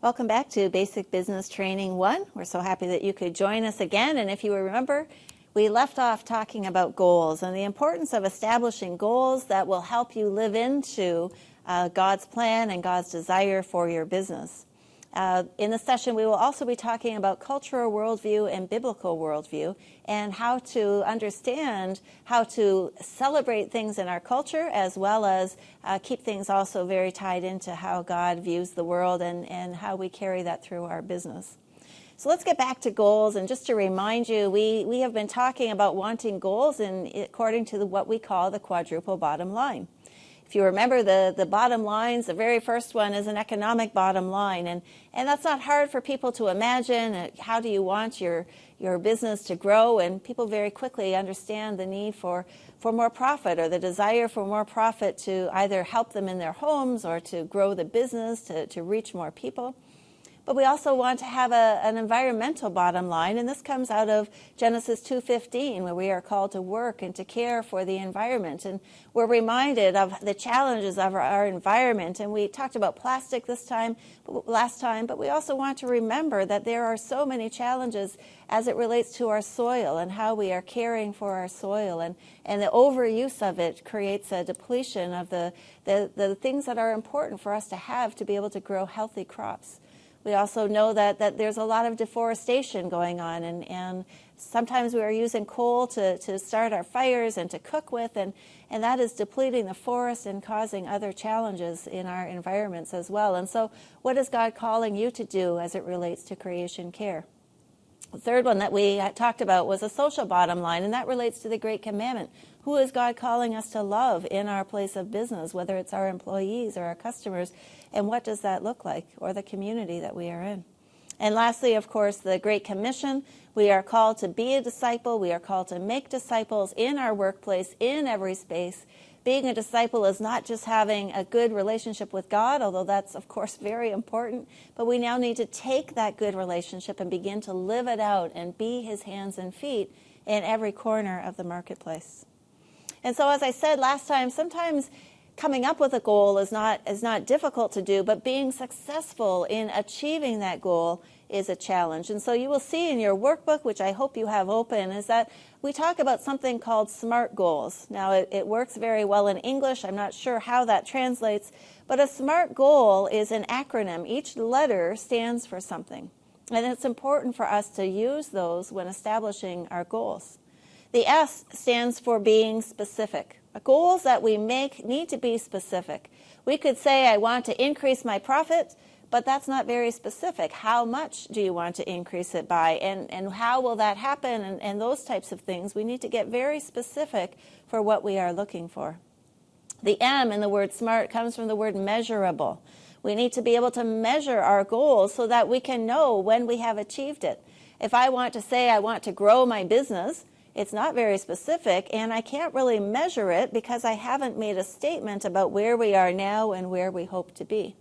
Welcome back to Basic Business Training 1. We're so happy that you could join us again. And if you remember, we left off talking about goals and the importance of establishing goals that will help you live into God's plan and God's desire for your business. In this session, we will also be talking about cultural worldview and biblical worldview and how to understand how to celebrate things in our culture as well as keep things also very tied into how God views the world and how we carry that through our business. So let's get back to goals. And just to remind you, we have been talking about wanting goals according to what we call the quadruple bottom line. If you remember the bottom lines, the very first one is an economic bottom line. And that's not hard for people to imagine. How do you want your business to grow? And people very quickly understand the need for more profit or the desire for more profit to either help them in their homes or to grow the business, to reach more people. But we also want to have an environmental bottom line, and this comes out of Genesis 2:15, where we are called to work and to care for the environment. And we're reminded of the challenges of our environment. And we talked about plastic last time, but we also want to remember that there are so many challenges as it relates to our soil and how we are caring for our soil. And the overuse of it creates a depletion of the things that are important for us to have to be able to grow healthy crops. We also know that there's a lot of deforestation going on, and sometimes we are using coal to start our fires and to cook with, and that is depleting the forest and causing other challenges in our environments as well. And so what is God calling you to do as it relates to creation care? The third one that we talked about was a social bottom line, and that relates to the Great Commandment. Who is God calling us to love in our place of business, whether it's our employees or our customers, and what does that look like, or the community that we are in? And lastly, of course, the Great Commission. We are called to be a disciple. We are called to make disciples in our workplace, in every space. Being a disciple is not just having a good relationship with God, although that's, of course, very important, but we now need to take that good relationship and begin to live it out and be his hands and feet in every corner of the marketplace. And so, as I said last time, sometimes coming up with a goal is not difficult to do, but being successful in achieving that goal is a challenge. And so you will see in your workbook, which I hope you have open, is that we talk about something called SMART goals. Now, it works very well in English. I'm not sure how that translates, but a SMART goal is an acronym. Each letter stands for something, and it's important for us to use those when establishing our goals. The S stands for being specific. Goals that we make need to be specific. We could say, I want to increase my profit, but that's not very specific. How much do you want to increase it by? And how will that happen? And those types of things. We need to get very specific for what we are looking for. The M in the word SMART comes from the word measurable. We need to be able to measure our goals so that we can know when we have achieved it. If I want to say I want to grow my business, it's not very specific, and I can't really measure it because I haven't made a statement about where we are now and where we hope to be.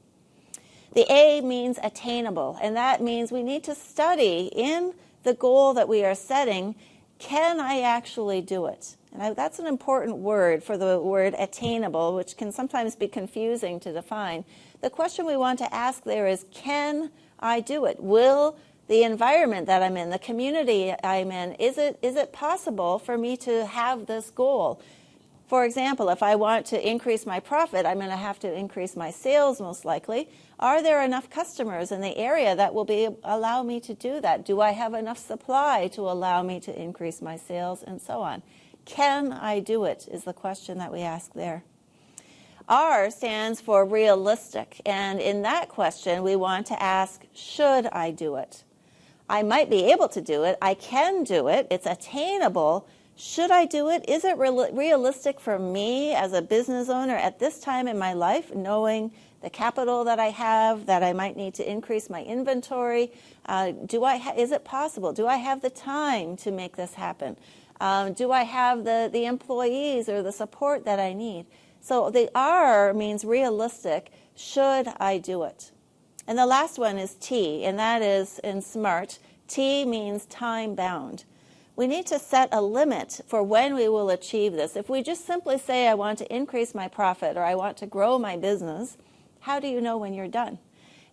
The A means attainable, and that means we need to study in the goal that we are setting, can I actually do it? And that's an important word for the word attainable, which can sometimes be confusing to define. The question we want to ask there is, can I do it? Will the environment that I'm in, the community I'm in, is it possible for me to have this goal? For example, if I want to increase my profit, I'm going to have to increase my sales most likely. Are there enough customers in the area that will allow me to do that? Do I have enough supply to allow me to increase my sales, and so on? Can I do it is the question that we ask there. R stands for realistic, and in that question we want to ask, should I do it? I might be able to do it. I can do it. It's attainable. Should I do it? Is it realistic for me as a business owner at this time in my life, knowing the capital that I have, that I might need to increase my inventory? Is it possible? Do I have the time to make this happen? Do I have the employees or the support that I need? So the R means realistic. Should I do it? And the last one is T, and that is in SMART. T means time bound. We need to set a limit for when we will achieve this. If we just simply say, I want to increase my profit or I want to grow my business, how do you know when you're done?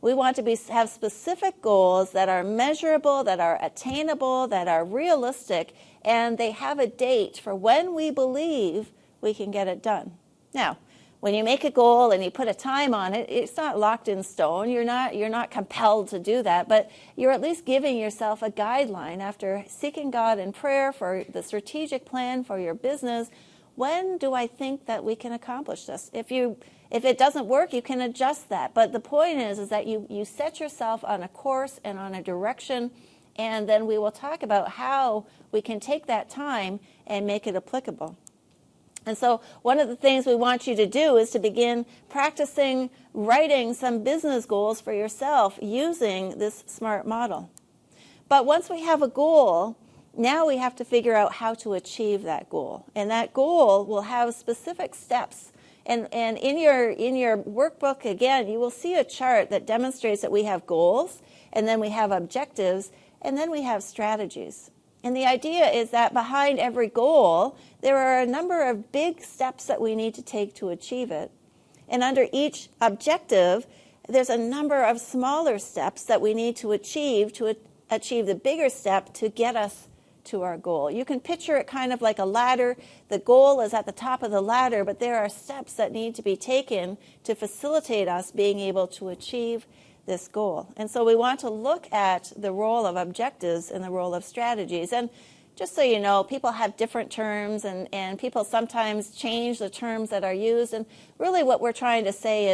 We want to have specific goals that are measurable, that are attainable, that are realistic, and they have a date for when we believe we can get it done. Now, when you make a goal and you put a time on it, it's not locked in stone. You're not compelled to do that, but you're at least giving yourself a guideline after seeking God in prayer for the strategic plan for your business. When do I think that we can accomplish this? If it doesn't work, you can adjust that. But the point is that you set yourself on a course and on a direction, and then we will talk about how we can take that time and make it applicable. And so one of the things we want you to do is to begin practicing writing some business goals for yourself using this SMART model. But once we have a goal, now we have to figure out how to achieve that goal. And that goal will have specific steps. And in your workbook, again, you will see a chart that demonstrates that we have goals, and then we have objectives, and then we have strategies. And the idea is that behind every goal, there are a number of big steps that we need to take to achieve it. And under each objective, there's a number of smaller steps that we need to achieve the bigger step to get us to our goal. You can picture it kind of like a ladder. The goal is at the top of the ladder, but there are steps that need to be taken to facilitate us being able to achieve this goal. And so we want to look at the role of objectives and the role of strategies. And just so you know, people have different terms, and people sometimes change the terms that are used. And really what we're trying to say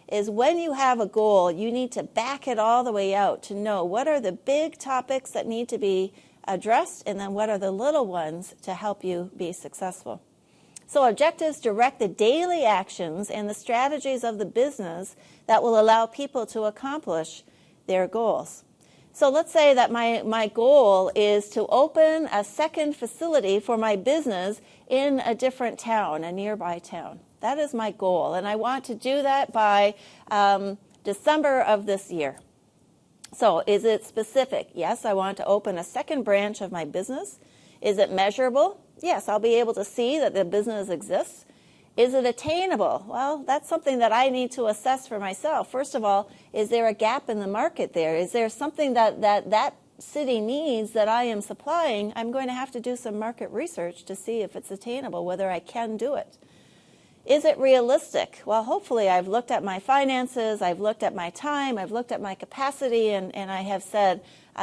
is when you have a goal, you need to back it all the way out to know what are the big topics that need to be addressed, and then what are the little ones to help you be successful. So objectives direct the daily actions and the strategies of the business that will allow people to accomplish their goals. So let's say that my goal is to open a second facility for my business in a different town, a nearby town. That is my goal, and I want to do that by December of this year. So is it specific? Yes, I want to open a second branch of my business. Is it measurable? Yes, I'll be able to see that the business exists. Is it attainable? Well, that's something that I need to assess for myself. First of all, is there a gap in the market there? Is there something that city needs that I am supplying? I'm going to have to do some market research to see if it's attainable, whether I can do it. Is it realistic? Well, hopefully I've looked at my finances, I've looked at my time, I've looked at my capacity, and I have said,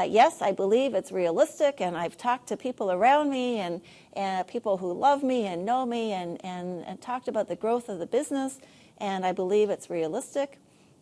yes, I believe it's realistic, and I've talked to people around me and people who love me and know me and talked about the growth of the business, and I believe it's realistic.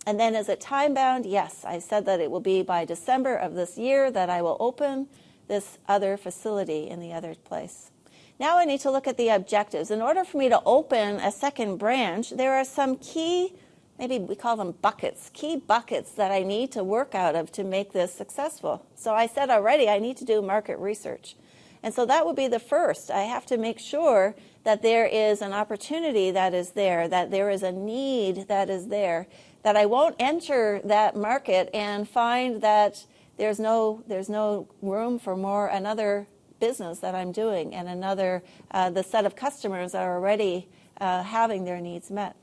And then is it time-bound? Yes, I said that it will be by December of this year that I will open this other facility in the other place. Now I need to look at the objectives. In order for me to open a second branch, there are some key, maybe we call them buckets, key buckets that I need to work out of to make this successful. So I said already I need to do market research. And so that would be the first. I have to make sure that there is an opportunity that is there, that there is a need that is there, that I won't enter that market and find that there's no room for another business that I'm doing, and the set of customers are already having their needs met.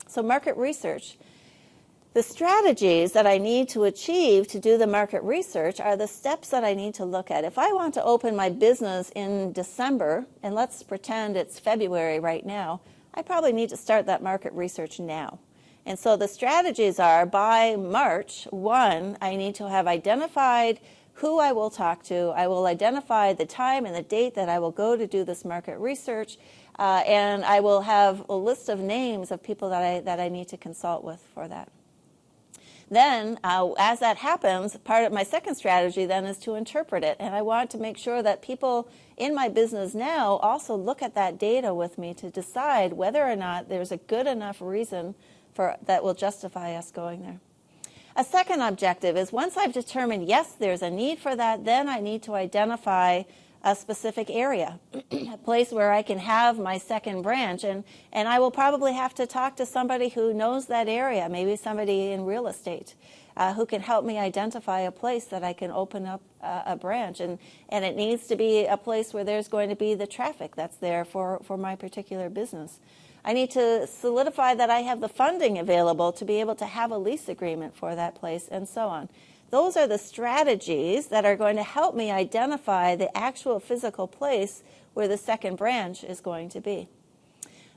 So market research. The strategies that I need to achieve to do the market research are the steps that I need to look at. If I want to open my business in December, and let's pretend it's February right now, I probably need to start that market research now. And so the strategies are by March 1, I need to have identified who I will talk to. I will identify the time and the date that I will go to do this market research, and I will have a list of names of people that I need to consult with for that. Then, as that happens, part of my second strategy then is to interpret it, and I want to make sure that people in my business now also look at that data with me to decide whether or not there's a good enough reason that will justify us going there. A second objective is once I've determined, yes, there's a need for that, then I need to identify a specific area, a place where I can have my second branch. And I will probably have to talk to somebody who knows that area, maybe somebody in real estate, who can help me identify a place that I can open up a branch. And it needs to be a place where there's going to be the traffic that's there for my particular business. I need to solidify that I have the funding available to be able to have a lease agreement for that place, and so on. Those are the strategies that are going to help me identify the actual physical place where the second branch is going to be.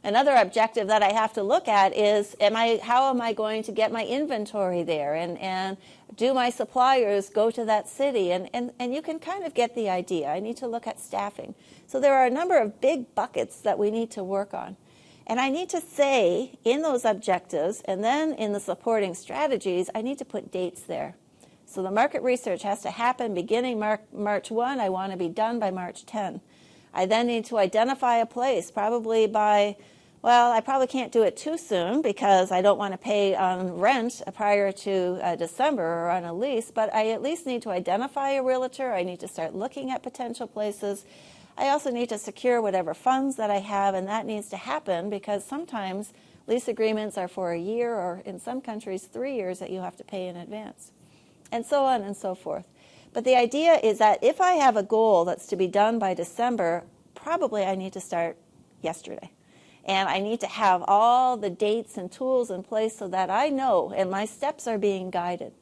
Another objective that I have to look at is, how am I going to get my inventory there? And do my suppliers go to that city? And you can kind of get the idea. I need to look at staffing. So there are a number of big buckets that we need to work on. And I need to say in those objectives, and then in the supporting strategies, I need to put dates there. So the market research has to happen beginning March 1. I want to be done by March 10. I then need to identify a place, probably by, well, I probably can't do it too soon because I don't want to pay on rent prior to December or on a lease, but I at least need to identify a realtor. I need to start looking at potential places. I also need to secure whatever funds that I have, and that needs to happen because sometimes lease agreements are for a year, or in some countries 3 years that you have to pay in advance, and so on and so forth. But the idea is that if I have a goal that's to be done by December, probably I need to start yesterday. And I need to have all the dates and tools in place so that I know and my steps are being guided.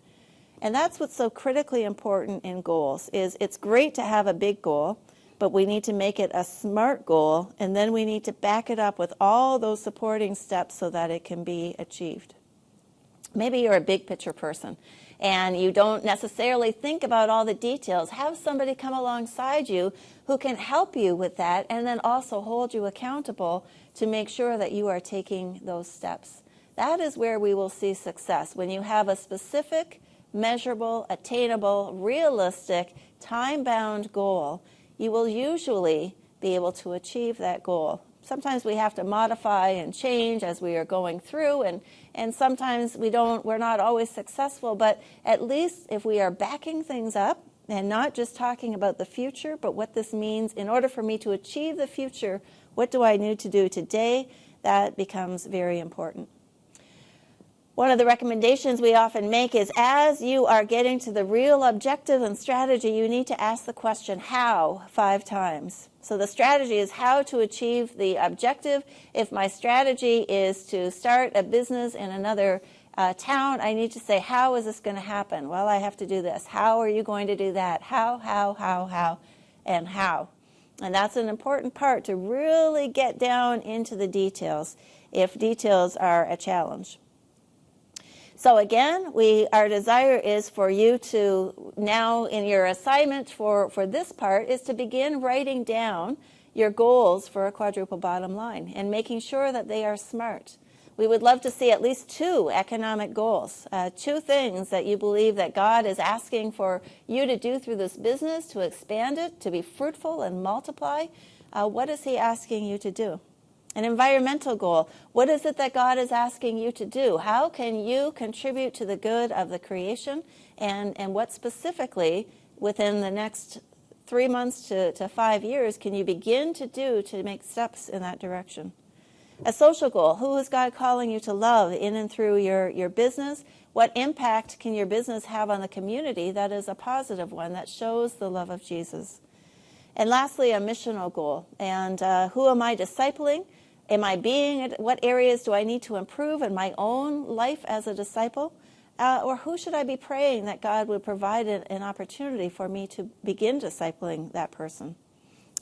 And that's what's so critically important in goals, is it's great to have a big goal, but we need to make it a SMART goal, and then we need to back it up with all those supporting steps so that it can be achieved. Maybe you're a big picture person and you don't necessarily think about all the details. Have somebody come alongside you who can help you with that, and then also hold you accountable to make sure that you are taking those steps. That is where we will see success, when you have a specific, measurable, attainable, realistic, time-bound goal. You will usually be able to achieve that goal. Sometimes we have to modify and change as we are going through, and sometimes we're not always successful, but at least if we are backing things up and not just talking about the future, but what this means in order for me to achieve the future, what do I need to do today? That becomes very important. One of the recommendations we often make is, as you are getting to the real objective and strategy, you need to ask the question, how, 5 times. So the strategy is how to achieve the objective. If my strategy is to start a business in another town, I need to say, how is this going to happen? Well, I have to do this. How are you going to do that? How, and how. And that's an important part, to really get down into the details if details are a challenge. So again, our desire is for you to now, in your assignment for this part, is to begin writing down your goals for a quadruple bottom line and making sure that they are SMART. We would love to see at least 2 economic goals, 2 things that you believe that God is asking for you to do through this business, to expand it, to be fruitful and multiply. What is He asking you to do? An environmental goal. What is it that God is asking you to do? How can you contribute to the good of the creation? And what specifically, within the next 3 months to 5 years, can you begin to do to make steps in that direction? A social goal. Who is God calling you to love in and through your business? What impact can your business have on the community that is a positive one, that shows the love of Jesus? And lastly, a missional goal. And who am I discipling? What areas do I need to improve in my own life as a disciple? Or who should I be praying that God would provide an opportunity for me to begin discipling that person?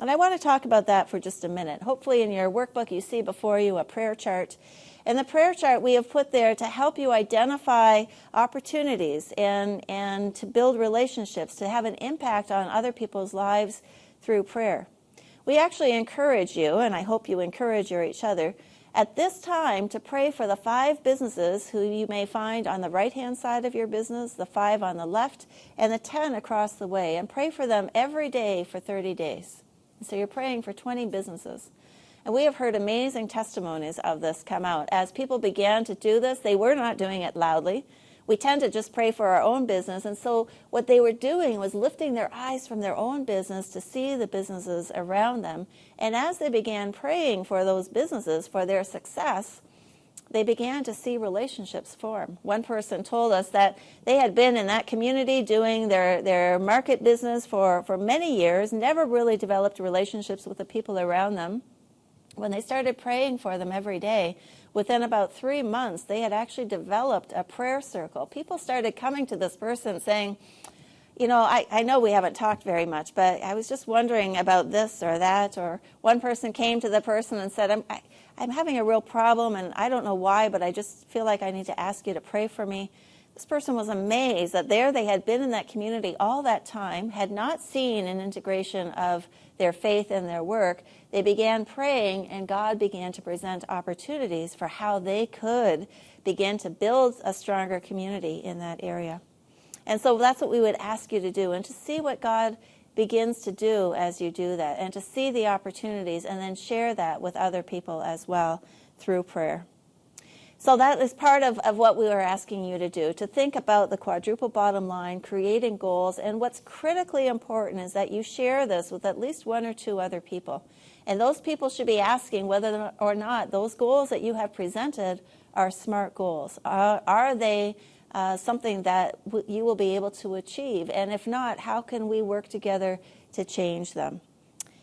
And I want to talk about that for just a minute. Hopefully in your workbook you see before you a prayer chart. And the prayer chart we have put there to help you identify opportunities and to build relationships, to have an impact on other people's lives through prayer. We actually encourage you, and I hope you encourage each other, at this time to pray for the 5 businesses who you may find on the right-hand side of your business, the 5 on the left, and the 10 across the way, and pray for them every day for 30 days. So you're praying for 20 businesses. And we have heard amazing testimonies of this come out. As people began to do this, they were not doing it loudly. We tend to just pray for our own business, and so what they were doing was lifting their eyes from their own business to see the businesses around them. And as they began praying for those businesses, for their success, they began to see relationships form. One person told us that they had been in that community doing their market business for many years, never really developed relationships with the people around them. when they started praying for them every day, within about 3 months, they had actually developed a prayer circle. People started coming to this person saying, I know we haven't talked very much, but I was just wondering about this or that. Or one person came to the person and said, I'm having a real problem, and I don't know why, but I just feel like I need to ask you to pray for me. This person was amazed that there they had been in that community all that time, had not seen an integration of their faith and their work. They began praying, and God began to present opportunities for how they could begin to build a stronger community in that area. And so that's what we would ask you to do, and to see what God begins to do as you do that, and to see the opportunities and then share that with other people as well through prayer. So that is part of what we were asking you to do, to think about the quadruple bottom line, creating goals, and what's critically important is that you share this with at least 1 or 2 other people. And those people should be asking whether or not those goals that you have presented are SMART goals. Are they something that you will be able to achieve? And if not, how can we work together to change them?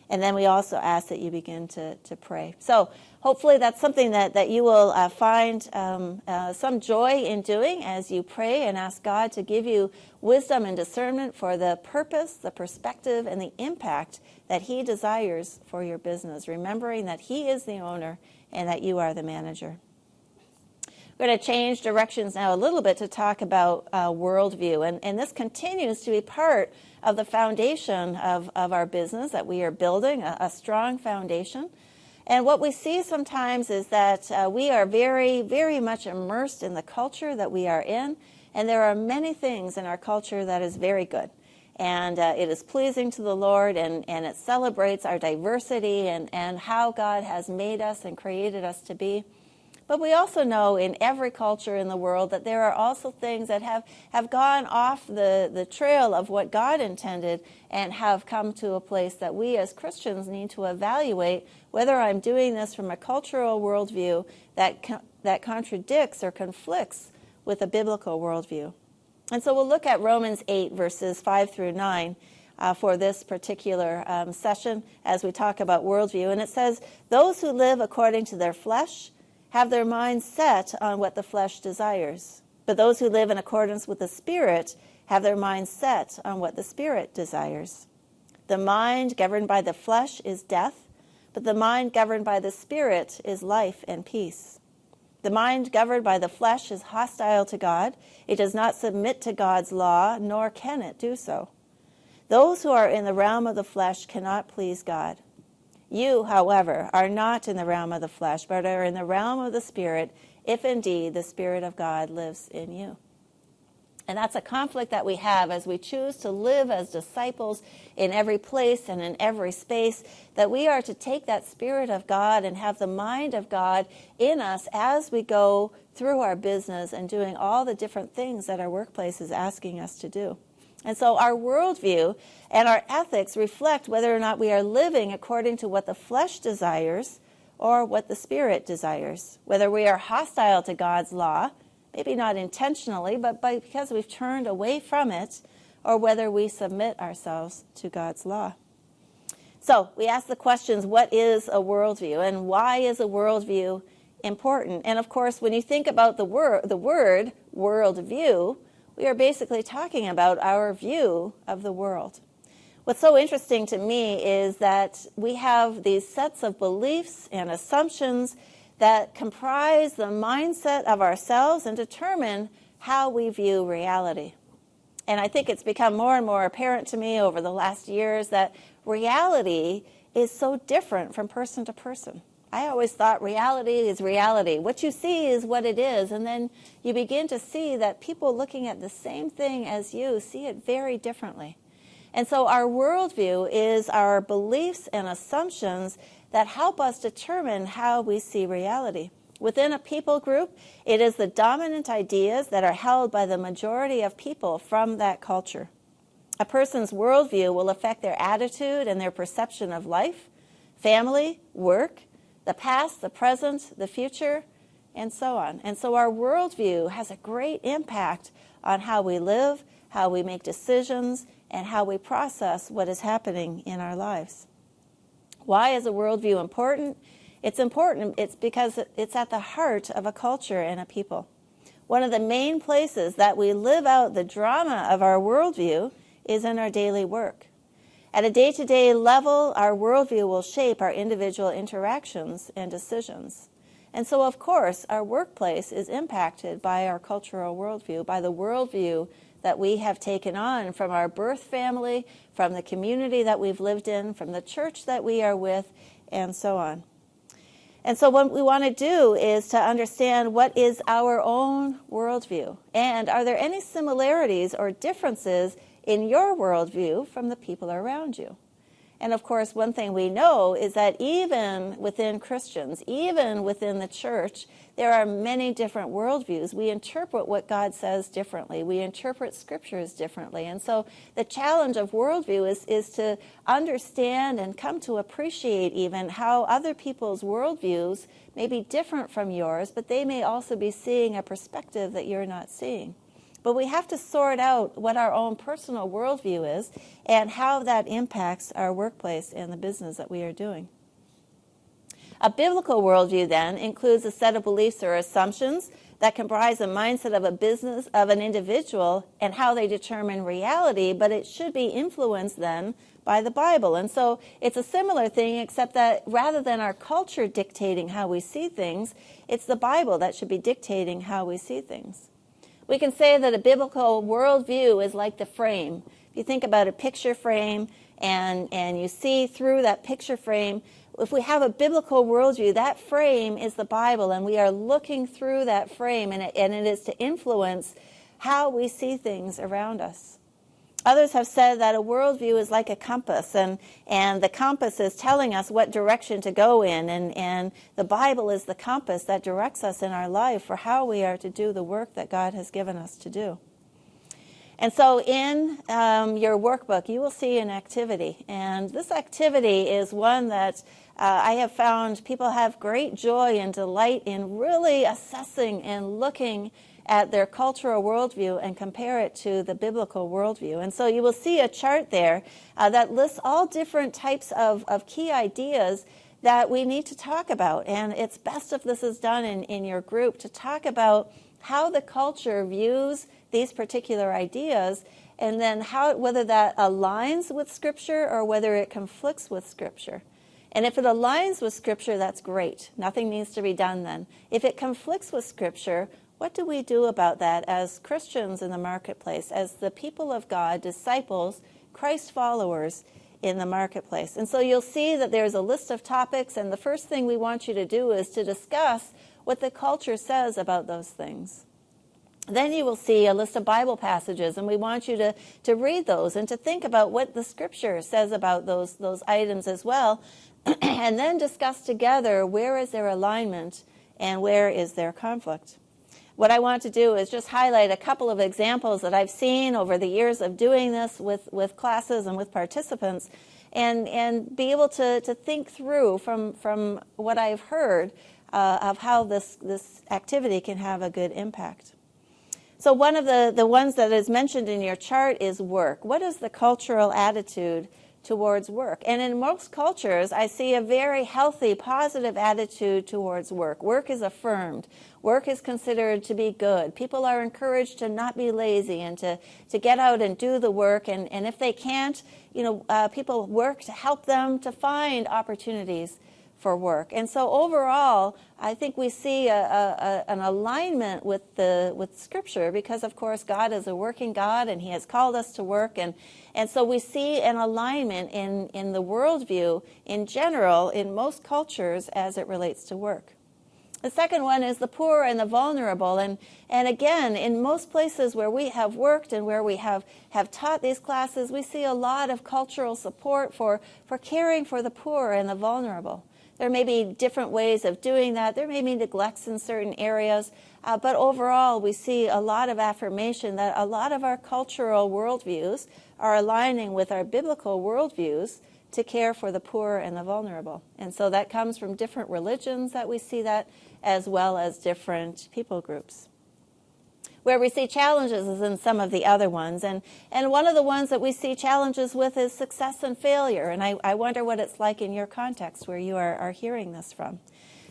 And then we also ask that you begin to pray. So hopefully that's something that you will find some joy in doing as you pray and ask God to give you wisdom and discernment for the purpose, the perspective, and the impact that He desires for your business, remembering that He is the owner and that you are the manager. We're going to change directions now a little bit to talk about worldview. And this continues to be part of the foundation of our business that we are building, a strong foundation. And what we see sometimes is that we are very, very much immersed in the culture that we are in. And there are many things in our culture that is very good. And it is pleasing to the Lord, and it celebrates our diversity and how God has made us and created us to be. But we also know in every culture in the world that there are also things that have gone off the trail of what God intended and have come to a place that we as Christians need to evaluate whether I'm doing this from a cultural worldview that contradicts or conflicts with a biblical worldview. And so we'll look at Romans 8, verses 5 through 9 for this particular session as we talk about worldview. And it says, "Those who live according to their flesh have their minds set on what the flesh desires. But those who live in accordance with the Spirit have their minds set on what the Spirit desires. The mind governed by the flesh is death, but the mind governed by the Spirit is life and peace. The mind governed by the flesh is hostile to God. It does not submit to God's law, nor can it do so. Those who are in the realm of the flesh cannot please God. You, however, are not in the realm of the flesh, but are in the realm of the Spirit, if indeed the Spirit of God lives in you." And that's a conflict that we have as we choose to live as disciples in every place and in every space, that we are to take that Spirit of God and have the mind of God in us as we go through our business and doing all the different things that our workplace is asking us to do. And so our worldview and our ethics reflect whether or not we are living according to what the flesh desires or what the Spirit desires. Whether we are hostile to God's law, maybe not intentionally, but because we've turned away from it, or whether we submit ourselves to God's law. So we ask the questions, what is a worldview, and why is a worldview important? And of course, when you think about the word worldview, we are basically talking about our view of the world. What's so interesting to me is that we have these sets of beliefs and assumptions that comprise the mindset of ourselves and determine how we view reality. And I think it's become more and more apparent to me over the last years that reality is so different from person to person. I always thought reality is reality. What you see is what it is. And then you begin to see that people looking at the same thing as you see it very differently. And so our worldview is our beliefs and assumptions that help us determine how we see reality. Within a people group, it is the dominant ideas that are held by the majority of people from that culture. A person's worldview will affect their attitude and their perception of life, family, work, the past, the present, the future, and so on. And so our worldview has a great impact on how we live, how we make decisions, and how we process what is happening in our lives. Why is a worldview important? It's important. It's because it's at the heart of a culture and a people. One of the main places that we live out the drama of our worldview is in our daily work. At a day-to-day level, our worldview will shape our individual interactions and decisions. And so, of course, our workplace is impacted by our cultural worldview, by the worldview that we have taken on from our birth family, from the community that we've lived in, from the church that we are with, and so on. And so what we want to do is to understand what is our own worldview, and are there any similarities or differences in your worldview from the people around you? And of course, one thing we know is that even within Christians, even within the church, there are many different worldviews. We interpret what God says differently. We interpret scriptures differently. And so the challenge of worldview is to understand and come to appreciate even how other people's worldviews may be different from yours, but they may also be seeing a perspective that you're not seeing. But we have to sort out what our own personal worldview is and how that impacts our workplace and the business that we are doing. A biblical worldview, then, includes a set of beliefs or assumptions that comprise the mindset of a business, of an individual, and how they determine reality, but it should be influenced, then, by the Bible. And so it's a similar thing, except that rather than our culture dictating how we see things, it's the Bible that should be dictating how we see things. We can say that a biblical worldview is like the frame. If you think about a picture frame and you see through that picture frame, if we have a biblical worldview, that frame is the Bible, and we are looking through that frame, and it is to influence how we see things around us. Others have said that a worldview is like a compass, and the compass is telling us what direction to go in, and the Bible is the compass that directs us in our life for how we are to do the work that God has given us to do. And so in your workbook, you will see an activity, and this activity is one that I have found people have great joy and delight in really assessing and looking at their cultural worldview and compare it to the biblical worldview. And so you will see a chart there that lists all different types of key ideas that we need to talk about. And it's best if this is done in your group to talk about how the culture views these particular ideas, and then whether that aligns with Scripture or whether it conflicts with Scripture. And if it aligns with Scripture, that's great. Nothing needs to be done then. If it conflicts with Scripture, what do we do about that as Christians in the marketplace, as the people of God, disciples, Christ followers in the marketplace? And so you'll see that there's a list of topics, and the first thing we want you to do is to discuss what the culture says about those things. Then you will see a list of Bible passages, and we want you to read those and to think about what the Scripture says about those items as well, and then discuss together where is their alignment and where is their conflict. What I want to do is just highlight a couple of examples that I've seen over the years of doing this with classes and with participants, and be able to think through from what I've heard of how this activity can have a good impact. So one of the ones that is mentioned in your chart is work. What is the cultural attitude towards work? And in most cultures, I see a very healthy, positive attitude towards work. Work is affirmed. Work is considered to be good. People are encouraged to not be lazy and to get out and do the work. And if they can't, people work to help them to find opportunities for work. And so overall, I think we see an alignment with Scripture, because of course God is a working God and He has called us to work, and so we see an alignment in the worldview in general in most cultures as it relates to work. The second one is the poor and the vulnerable, and again, in most places where we have worked and where we have taught these classes, we see a lot of cultural support for caring for the poor and the vulnerable. There may be different ways of doing that. There may be neglects in certain areas. But overall, we see a lot of affirmation that a lot of our cultural worldviews are aligning with our biblical worldviews to care for the poor and the vulnerable. And so that comes from different religions that we see that, as well as different people groups. Where we see challenges is in some of the other ones. And one of the ones that we see challenges with is success and failure. And I wonder what it's like in your context where you are hearing this from.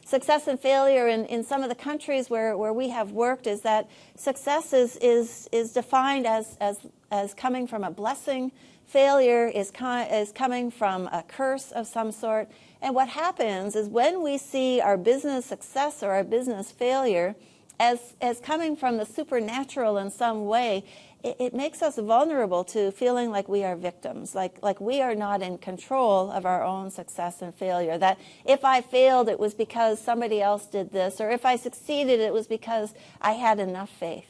Success and failure in some of the countries where we have worked is that success is defined as coming from a blessing. Failure is coming from a curse of some sort. And what happens is when we see our business success or our business failure as coming from the supernatural in some way, it makes us vulnerable to feeling like we are victims, like we are not in control of our own success and failure. That if I failed, it was because somebody else did this, or if I succeeded, it was because I had enough faith.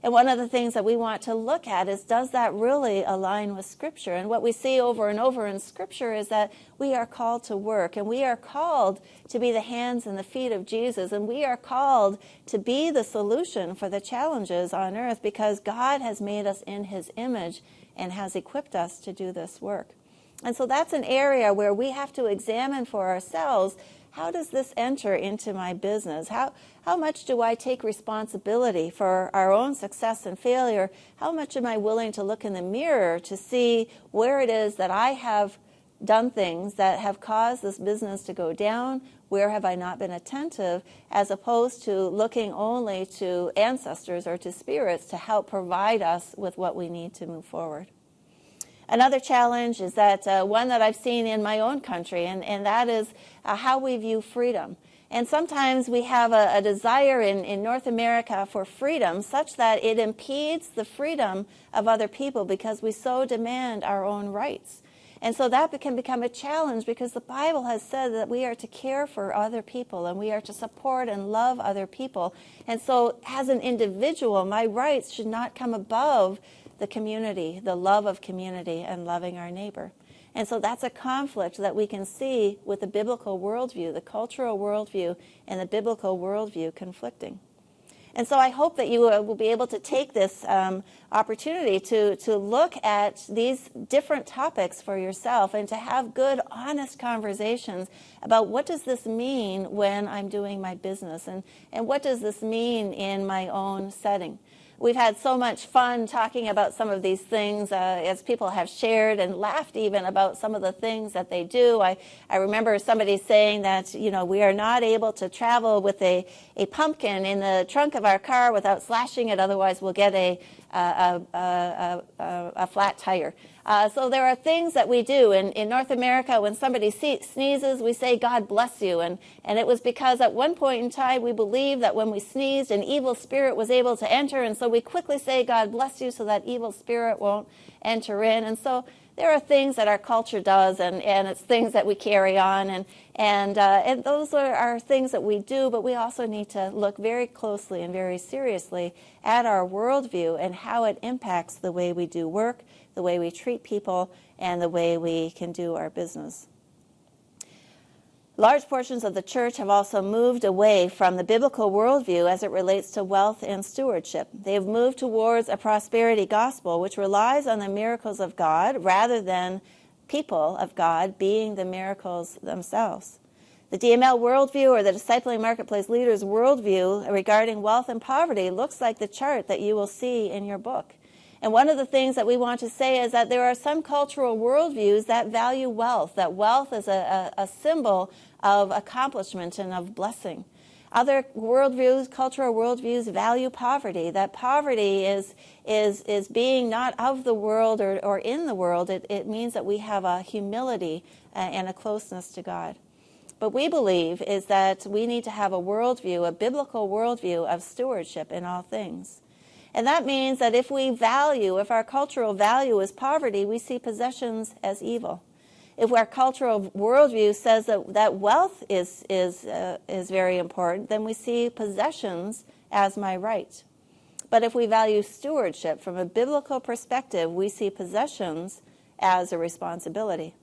And one of the things that we want to look at is, does that really align with Scripture? And what we see over and over in Scripture is that we are called to work, and we are called to be the hands and the feet of Jesus, and we are called to be the solution for the challenges on earth because God has made us in His image and has equipped us to do this work. And so that's an area where we have to examine for ourselves, how does this enter into my business? How much do I take responsibility for our own success and failure? How much am I willing to look in the mirror to see where it is that I have done things that have caused this business to go down? Where have I not been attentive, as opposed to looking only to ancestors or to spirits to help provide us with what we need to move forward? Another challenge is that one that I've seen in my own country, and that is how we view freedom. And sometimes we have a desire in North America for freedom such that it impedes the freedom of other people because we so demand our own rights. And so that can become a challenge because the Bible has said that we are to care for other people and we are to support and love other people. And so as an individual, my rights should not come above the community, the love of community and loving our neighbor. And so that's a conflict that we can see with the biblical worldview, the cultural worldview and the biblical worldview conflicting. And so I hope that you will be able to take this opportunity to look at these different topics for yourself and to have good, honest conversations about what does this mean when I'm doing my business and what does this mean in my own setting. We've had so much fun talking about some of these things as people have shared and laughed even about some of the things that they do. I remember somebody saying that, we are not able to travel with a pumpkin in the trunk of our car without slashing it, otherwise we'll get a flat tire. So there are things that we do. In North America, when somebody sneezes, we say, God bless you. And it was because at one point in time, we believed that when we sneezed, an evil spirit was able to enter. And so we quickly say, God bless you, so that evil spirit won't enter in. And so there are things that our culture does, and it's things that we carry on. And those are things that we do, but we also need to look very closely and very seriously at our worldview and how it impacts the way we do work, the way we treat people, and the way we can do our business. Large portions of the church have also moved away from the biblical worldview as it relates to wealth and stewardship. They have moved towards a prosperity gospel which relies on the miracles of God rather than people of God being the miracles themselves. The DML worldview, or the Discipling Marketplace Leaders worldview regarding wealth and poverty, looks like the chart that you will see in your book. And one of the things that we want to say is that there are some cultural worldviews that value wealth, that wealth is a symbol of accomplishment and of blessing. Other worldviews, cultural worldviews, value poverty, that poverty is being not of the world or in the world. It means that we have a humility and a closeness to God. But we believe is that we need to have a worldview, a biblical worldview of stewardship in all things. And that means that if our cultural value is poverty, we see possessions as evil. If our cultural worldview says that wealth is very important, then we see possessions as my right. But if we value stewardship from a biblical perspective, we see possessions as a responsibility.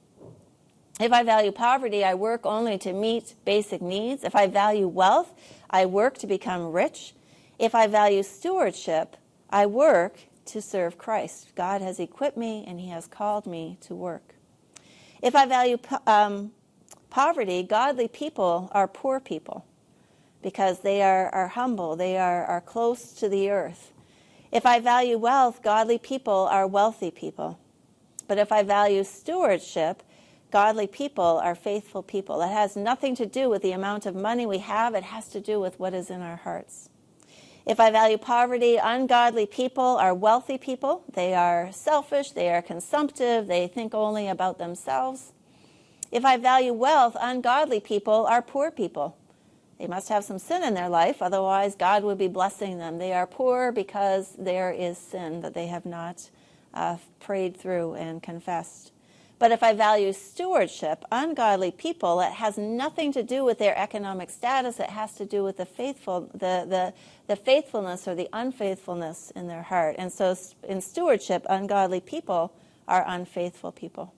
If I value poverty, I work only to meet basic needs. If I value wealth, I work to become rich. If I value stewardship, I work to serve Christ. God has equipped me and He has called me to work. If I value poverty, godly people are poor people because they are humble, they are close to the earth. If I value wealth, godly people are wealthy people. But if I value stewardship, godly people are faithful people. That has nothing to do with the amount of money we have. It has to do with what is in our hearts. If I value poverty, ungodly people are wealthy people. They are selfish, they are consumptive, they think only about themselves. If I value wealth, ungodly people are poor people. They must have some sin in their life, otherwise God would be blessing them. They are poor because there is sin that they have not prayed through and confessed. But if I value stewardship, ungodly people, it has nothing to do with their economic status. It has to do with the faithfulness or the unfaithfulness in their heart. And so in stewardship, ungodly people are unfaithful people.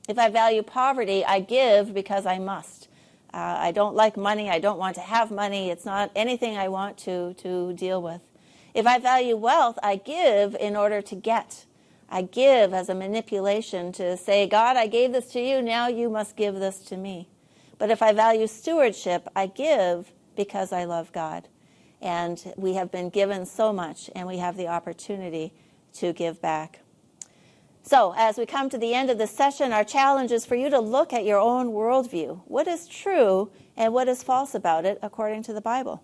If I value poverty, I give because I must. I don't like money. I don't want to have money. It's not anything I want to deal with. If I value wealth, I give in order to get. I give as a manipulation to say, God, I gave this to you, now you must give this to me. But if I value stewardship, I give because I love God. And we have been given so much, and we have the opportunity to give back. So as we come to the end of this session, our challenge is for you to look at your own worldview. What is true and what is false about it according to the Bible?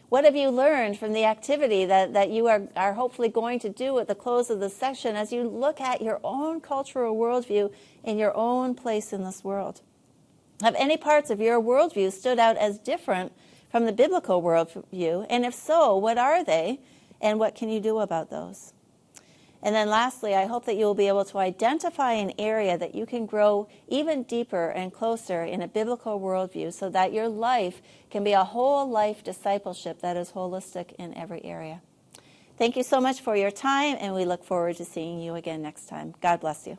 What have you learned from the activity that you are hopefully going to do at the close of the session as you look at your own cultural worldview in your own place in this world? Have any parts of your worldview stood out as different from the biblical worldview? And if so, what are they? And what can you do about those? And then lastly, I hope that you will be able to identify an area that you can grow even deeper and closer in a biblical worldview so that your life can be a whole life discipleship that is holistic in every area. Thank you so much for your time, and we look forward to seeing you again next time. God bless you.